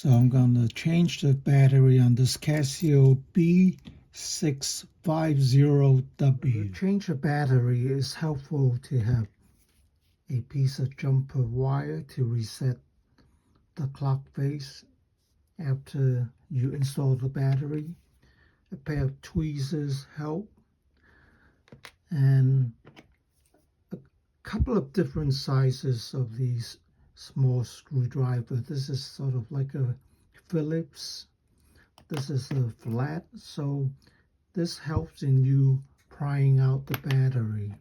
So I'm going to change the battery on this Casio B650W. To change the battery, it's helpful to have a piece of jumper wire to reset the clock face after you install the battery. A pair of tweezers help, and a couple of different sizes of these small screwdriver. This is sort of like a Phillips. This is a flat, so this helps in you prying out the battery.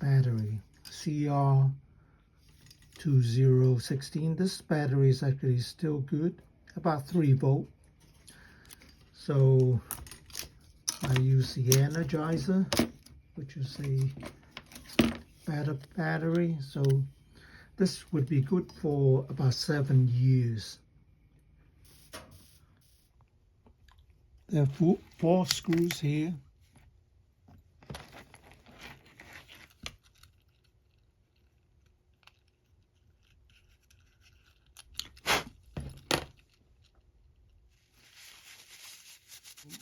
CR2016. This battery is actually still good, about 3 volt. So I use the Energizer, which is a battery. So this would be good for about 7 years. There are 4 screws here.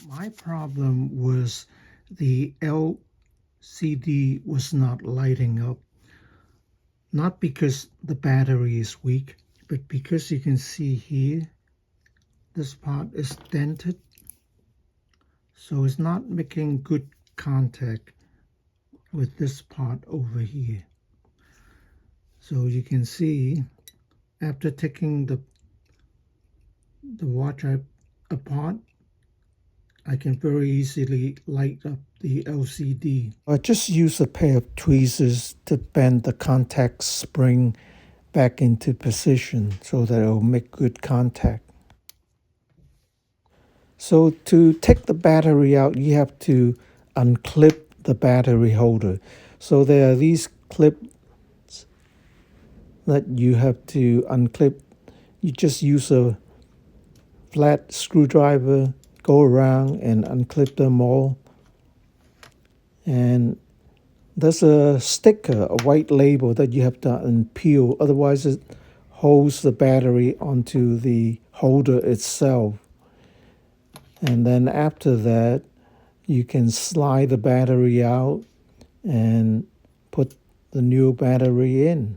My problem was the LCD was not lighting up. Not because the battery is weak, but because you can see here, this part is dented. So it's not making good contact with this part over here. So you can see, after taking the watch apart, I can very easily light up the LCD. I just use a pair of tweezers to bend the contact spring back into position so that it will make good contact. So to take the battery out, you have to unclip the battery holder. So there are these clips that you have to unclip. You just use a flat screwdriver, go around and unclip them all. And there's a sticker, a white label that you have to unpeel, otherwise it holds the battery onto the holder itself. And then after that, you can slide the battery out and put the new battery in.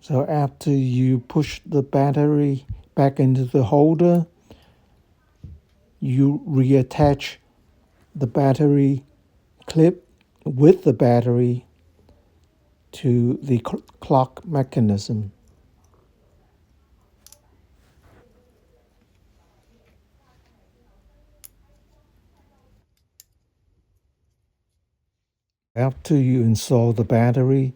So after you push the battery back into the holder, you reattach the battery clip with the battery to the clock mechanism. After you install the battery,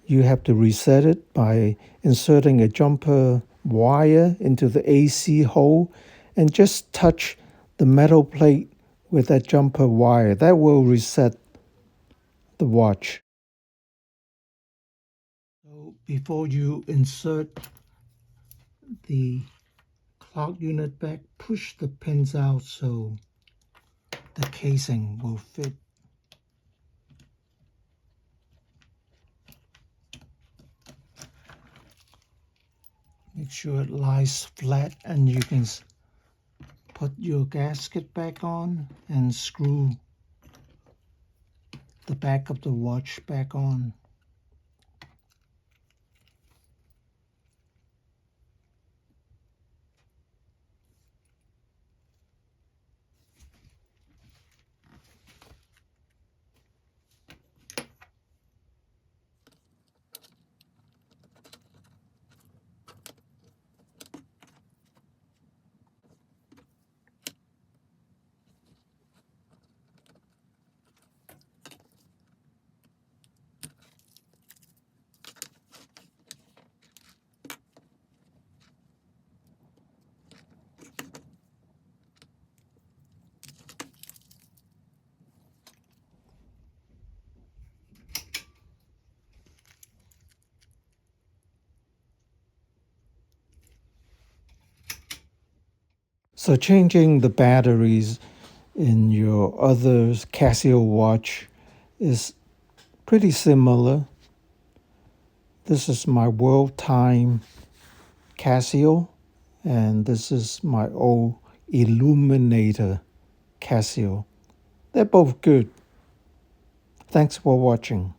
you have to reset it by inserting a jumper wire into the AC hole and just touch the metal plate with that jumper wire. That will reset the watch. So before you insert the clock unit back, push the pins out so the casing will fit. Make sure it lies flat, and you can put your gasket back on and screw the back of the watch back on. So changing the batteries in your other Casio watch is pretty similar. This is my world time Casio, and this is my old Illuminator Casio. They're both good. Thanks for watching.